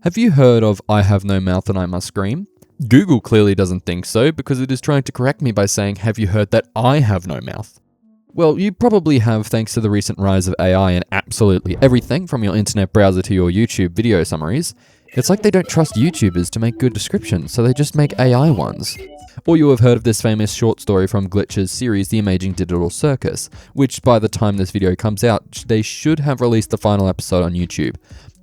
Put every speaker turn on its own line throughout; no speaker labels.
Have you heard of I have no mouth and I must scream? Google clearly doesn't think so because it is trying to correct me by saying, have you heard that I have no mouth? Well, you probably have thanks to the recent rise of AI in absolutely everything from your internet browser to your YouTube video summaries. It's like they don't trust YouTubers to make good descriptions, so they just make AI ones. Or you have heard of this famous short story from Glitch's series, The Amazing Digital Circus, which by the time this video comes out, they should have released the final episode on YouTube.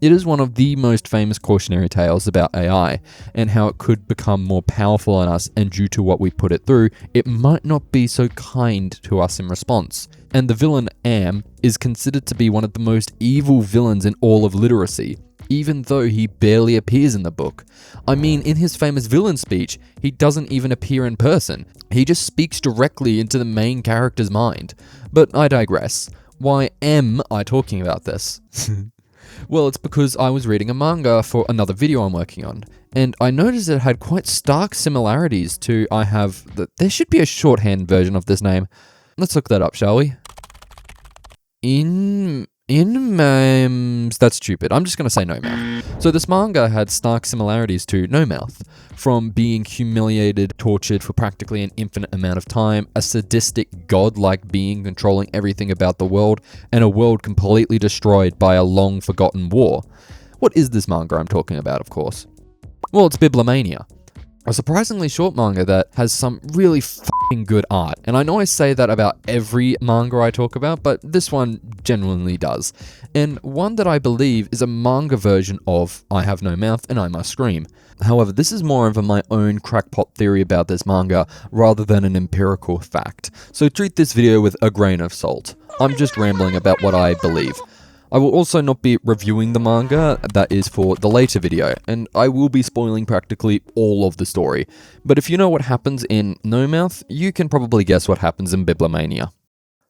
It is one of the most famous cautionary tales about AI, and how it could become more powerful on us, and due to what we put it through, it might not be so kind to us in response. And the villain, Am, is considered to be one of the most evil villains in all of literacy, even though he barely appears in the book. I mean, in his famous villain speech, he doesn't even appear in person. He just speaks directly into the main character's mind. But I digress. Why am I talking about this? Well, it's because I was reading a manga for another video I'm working on, and I noticed it had quite stark similarities to there should be a shorthand version of this name. Let's look that up, shall we? That's stupid. I'm just going to say No Mouth. So this manga had stark similarities to No Mouth, from being humiliated, tortured for practically an infinite amount of time, a sadistic god-like being controlling everything about the world, and a world completely destroyed by a long-forgotten war. What is this manga I'm talking about, of course? Well, it's Bibliomania. A surprisingly short manga that has some really f***ing good art. And I know I say that about every manga I talk about, but this one genuinely does. And one that I believe is a manga version of I Have No Mouth and I Must Scream. However, this is more of my own crackpot theory about this manga rather than an empirical fact. So treat this video with a grain of salt. I'm just rambling about what I believe. I will also not be reviewing the manga, that is for the later video, and I will be spoiling practically all of the story. But if you know what happens in No Mouth, you can probably guess what happens in Bibliomania.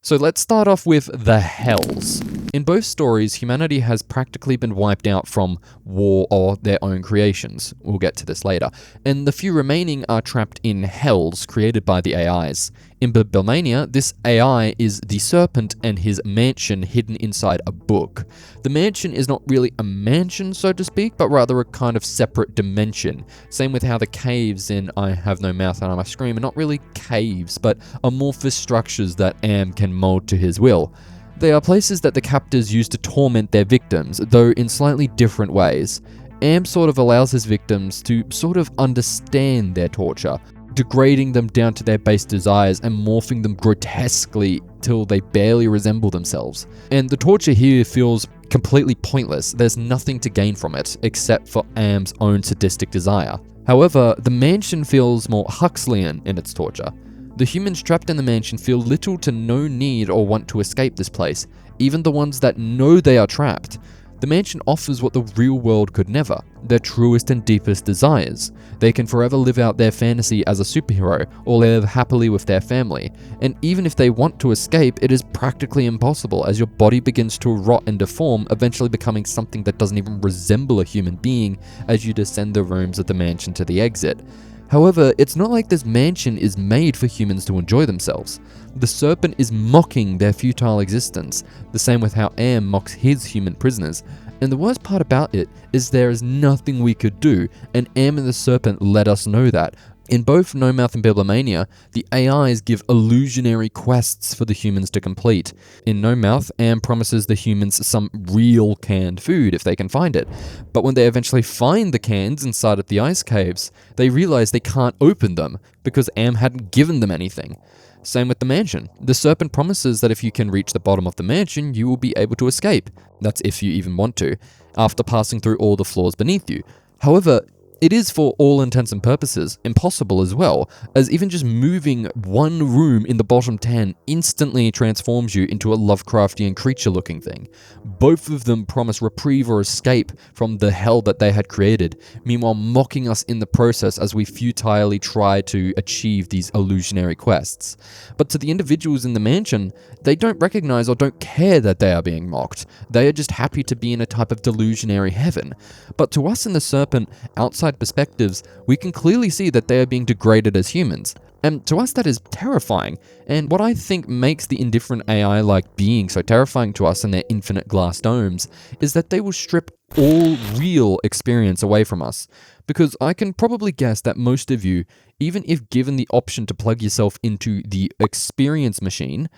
So let's start off with the Hells. In both stories, humanity has practically been wiped out from war or their own creations. We'll get to this later. And the few remaining are trapped in Hells created by the AIs. In Bibliomania, this AI is the serpent and his mansion hidden inside a book. The mansion is not really a mansion, so to speak, but rather a kind of separate dimension. Same with how the caves in I Have No Mouth and I Must Scream are not really caves, but amorphous structures that Am can mold to his will. They are places that the captors use to torment their victims, though in slightly different ways. Am sort of allows his victims to sort of understand their torture, degrading them down to their base desires and morphing them grotesquely till they barely resemble themselves. And the torture here feels completely pointless. There's nothing to gain from it, except for Am's own sadistic desire. However, the mansion feels more Huxleyan in its torture. The humans trapped in the mansion feel little to no need or want to escape this place, even the ones that know they are trapped. The mansion offers what the real world could never, their truest and deepest desires. They can forever live out their fantasy as a superhero, or live happily with their family. And even if they want to escape, it is practically impossible, as your body begins to rot and deform, eventually becoming something that doesn't even resemble a human being as you descend the rooms of the mansion to the exit. However, it's not like this mansion is made for humans to enjoy themselves. The serpent is mocking their futile existence, the same with how Am mocks his human prisoners. And the worst part about it is there is nothing we could do, and Am and the serpent let us know that. In both No Mouth and Bibliomania, the AIs give illusionary quests for the humans to complete. In No Mouth, Am promises the humans some real canned food if they can find it. But when they eventually find the cans inside of the ice caves, they realize they can't open them because Am hadn't given them anything. Same with the mansion. The serpent promises that if you can reach the bottom of the mansion, you will be able to escape. That's if you even want to, after passing through all the floors beneath you. However, it is, for all intents and purposes, impossible as well, as even just moving one room in the bottom 10 instantly transforms you into a Lovecraftian creature-looking thing. Both of them promise reprieve or escape from the hell that they had created, meanwhile mocking us in the process as we futilely try to achieve these illusionary quests. But to the individuals in the mansion, they don't recognize or don't care that they are being mocked. They are just happy to be in a type of delusionary heaven. But to us in the serpent, outside perspectives, we can clearly see that they are being degraded as humans. And to us, that is terrifying. And what I think makes the indifferent AI-like being so terrifying to us and their infinite glass domes is that they will strip all real experience away from us. Because I can probably guess that most of you, even if given the option to plug yourself into the experience machine,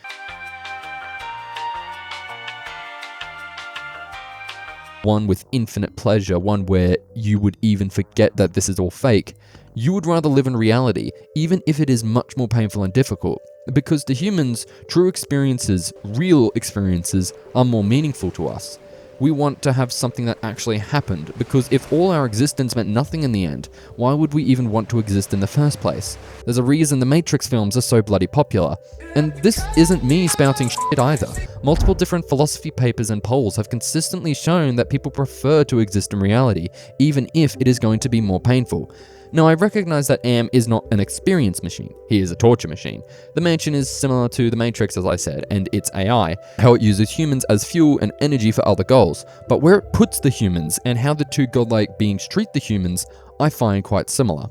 one with infinite pleasure, one where you would even forget that this is all fake, you would rather live in reality, even if it is much more painful and difficult. Because to humans, true experiences, real experiences, are more meaningful to us. We want to have something that actually happened, because if all our existence meant nothing in the end, why would we even want to exist in the first place? There's a reason the Matrix films are so bloody popular. And this isn't me spouting shit either. Multiple different philosophy papers and polls have consistently shown that people prefer to exist in reality, even if it is going to be more painful. Now, I recognize that Am is not an experience machine. He is a torture machine. The mansion is similar to the Matrix, as I said, and its AI, how it uses humans as fuel and energy for other goals. But where it puts the humans and how the two godlike beings treat the humans, I find quite similar.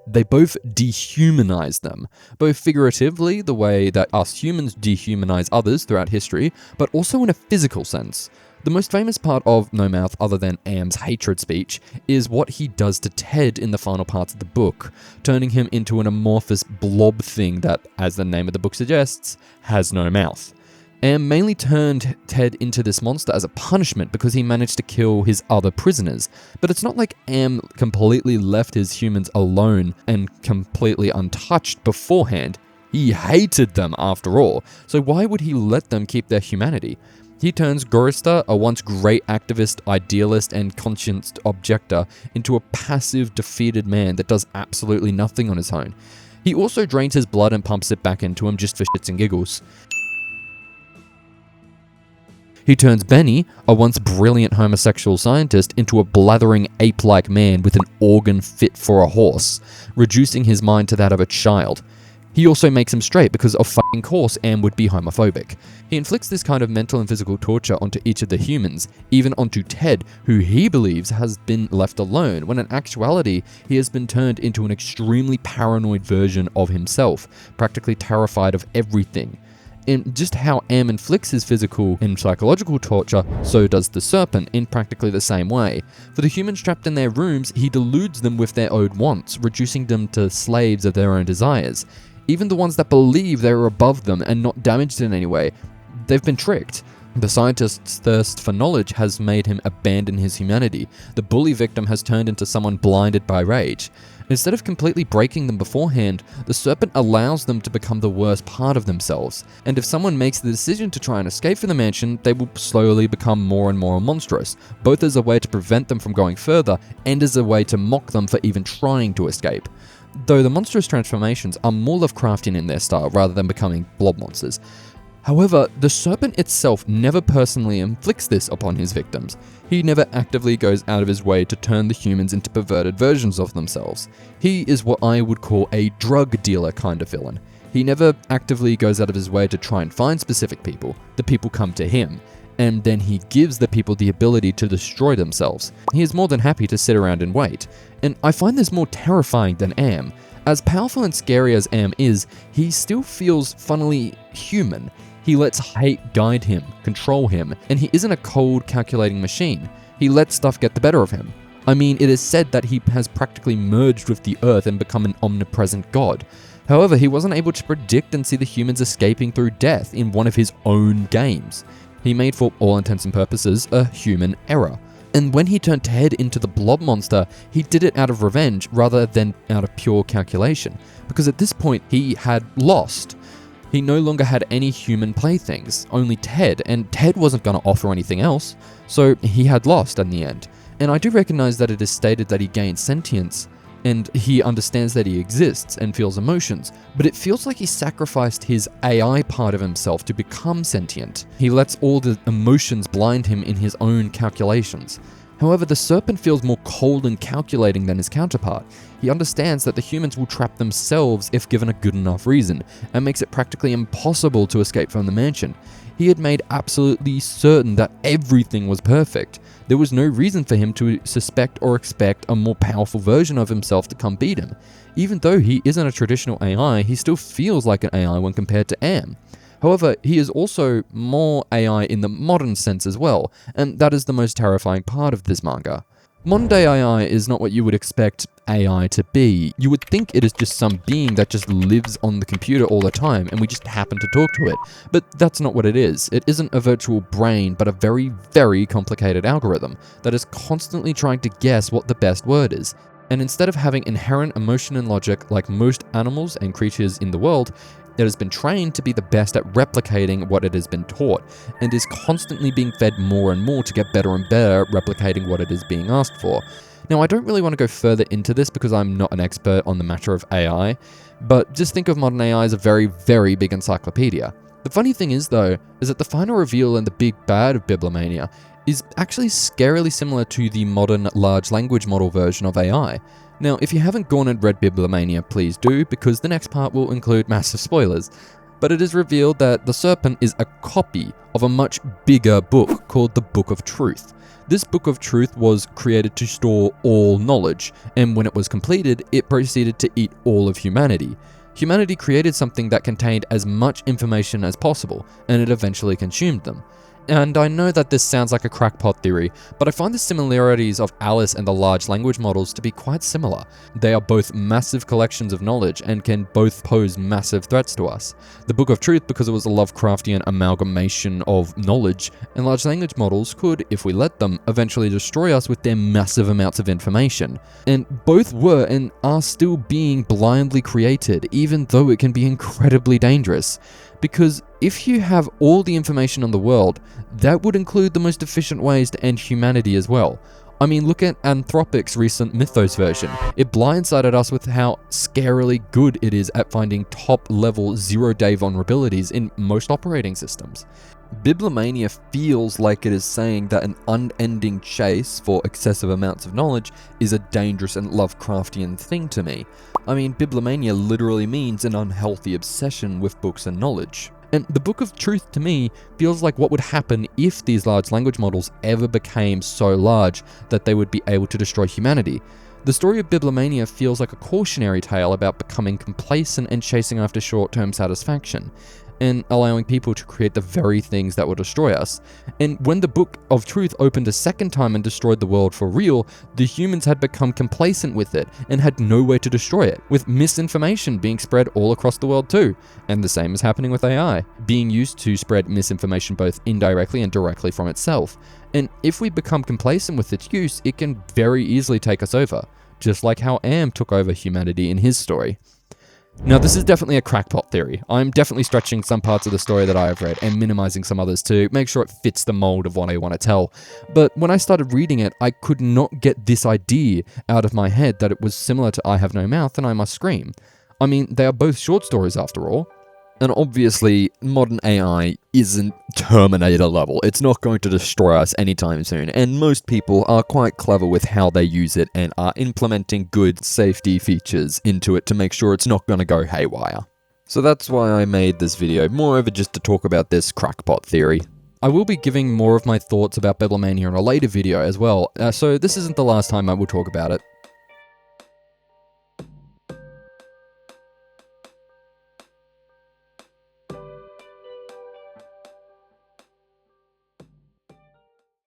They both dehumanize them, both figuratively, the way that us humans dehumanize others throughout history, but also in a physical sense. The most famous part of No Mouth, other than Am's hatred speech, is what he does to Ted in the final parts of the book, turning him into an amorphous blob thing that, as the name of the book suggests, has no mouth. Am mainly turned Ted into this monster as a punishment because he managed to kill his other prisoners, but it's not like Am completely left his humans alone and completely untouched beforehand. He hated them after all, so why would he let them keep their humanity? He turns Gorista, a once great activist, idealist, and conscienced objector, into a passive, defeated man that does absolutely nothing on his own. He also drains his blood and pumps it back into him just for shits and giggles. He turns Benny, a once brilliant homosexual scientist, into a blathering ape-like man with an organ fit for a horse, reducing his mind to that of a child. He also makes him straight because of fucking course Am would be homophobic. He inflicts this kind of mental and physical torture onto each of the humans, even onto Ted, who he believes has been left alone, when in actuality he has been turned into an extremely paranoid version of himself, practically terrified of everything. In just how Am inflicts his physical and psychological torture, so does the Serpent in practically the same way. For the humans trapped in their rooms, he deludes them with their own wants, reducing them to slaves of their own desires. Even the ones that believe they are above them and not damaged in any way, they've been tricked. The scientist's thirst for knowledge has made him abandon his humanity. The bully victim has turned into someone blinded by rage. Instead of completely breaking them beforehand, the Serpent allows them to become the worst part of themselves. And if someone makes the decision to try and escape from the mansion, they will slowly become more and more monstrous, both as a way to prevent them from going further and as a way to mock them for even trying to escape. Though the monstrous transformations are more Lovecraftian in their style rather than becoming blob monsters. However, the Serpent itself never personally inflicts this upon his victims. He never actively goes out of his way to turn the humans into perverted versions of themselves. He is what I would call a drug dealer kind of villain. He never actively goes out of his way to try and find specific people. The people come to him, and then he gives the people the ability to destroy themselves. He is more than happy to sit around and wait. And I find this more terrifying than Am. As powerful and scary as Am is, he still feels funnily human. He lets hate guide him, control him, and he isn't a cold, calculating machine. He lets stuff get the better of him. I mean, it is said that he has practically merged with the earth and become an omnipresent god. However, he wasn't able to predict and see the humans escaping through death in one of his own games. He made, for all intents and purposes, a human error. And when he turned Ted into the blob monster, he did it out of revenge rather than out of pure calculation. Because at this point, he had lost. He no longer had any human playthings, only Ted, and Ted wasn't going to offer anything else. So he had lost in the end. And I do recognize that it is stated that he gained sentience, and he understands that he exists and feels emotions, but it feels like he sacrificed his AI part of himself to become sentient. He lets all the emotions blind him in his own calculations. However, the Serpent feels more cold and calculating than his counterpart. He understands that the humans will trap themselves if given a good enough reason, and makes it practically impossible to escape from the mansion. He had made absolutely certain that everything was perfect. there was no reason for him to suspect or expect a more powerful version of himself to come beat him. Even though he isn't a traditional AI, he still feels like an AI when compared to Am. However, he is also more AI in the modern sense as well, and that is the most terrifying part of this manga. Modern day AI is not what you would expect AI to be. You would think it is just some being that just lives on the computer all the time and we just happen to talk to it. But that's not what it is. It isn't a virtual brain, but a very, very complicated algorithm that is constantly trying to guess what the best word is. And instead of having inherent emotion and logic like most animals and creatures in the world, it has been trained to be the best at replicating what it has been taught, and is constantly being fed more and more to get better and better replicating what it is being asked for. Now, I don't really want to go further into this because I'm not an expert on the matter of AI, but just think of modern AI as a very, very big encyclopedia. The funny thing is, though, is that the final reveal and the big bad of Bibliomania is actually scarily similar to the modern large language model version of AI. Now, if you haven't gone and read Bibliomania, please do, because the next part will include massive spoilers. But it is revealed that the Serpent is a copy of a much bigger book called the Book of Truth. This Book of Truth was created to store all knowledge, and when it was completed, it proceeded to eat all of humanity. Humanity created something that contained as much information as possible, and it eventually consumed them. And I know that this sounds like a crackpot theory, but I find the similarities of Alice and the large language models to be quite similar. They are both massive collections of knowledge and can both pose massive threats to us. The Book of Truth because it was a Lovecraftian amalgamation of knowledge, and large language models could, if we let them, eventually destroy us with their massive amounts of information. And both were and are still being blindly created, even though it can be incredibly dangerous. Because if you have all the information on the world, that would include the most efficient ways to end humanity as well. I mean, look at Anthropic's recent Mythos version. It blindsided us with how scarily good it is at finding top-level zero-day vulnerabilities in most operating systems. Bibliomania feels like it is saying that an unending chase for excessive amounts of knowledge is a dangerous and Lovecraftian thing to me. I mean, Bibliomania literally means an unhealthy obsession with books and knowledge. And the Book of Truth to me feels like what would happen if these large language models ever became so large that they would be able to destroy humanity. The story of Bibliomania feels like a cautionary tale about becoming complacent and chasing after short-term satisfaction, and allowing people to create the very things that will destroy us. And when the Book of Truth opened a second time and destroyed the world for real, the humans had become complacent with it and had no way to destroy it, with misinformation being spread all across the world too. And the same is happening with AI, being used to spread misinformation both indirectly and directly from itself. And if we become complacent with its use, it can very easily take us over, just like how Am took over humanity in his story. Now, this is definitely a crackpot theory. I'm definitely stretching some parts of the story that I have read and minimizing some others to make sure it fits the mold of what I want to tell. But when I started reading it, I could not get this idea out of my head that it was similar to I Have No Mouth and I Must Scream. I mean, they are both short stories after all. And obviously, modern AI isn't Terminator level. It's not going to destroy us anytime soon, and most people are quite clever with how they use it and are implementing good safety features into it to make sure it's not going to go haywire. So that's why I made this video, moreover just to talk about this crackpot theory. I will be giving more of my thoughts about Bibliomania in a later video as well, so this isn't the last time I will talk about it.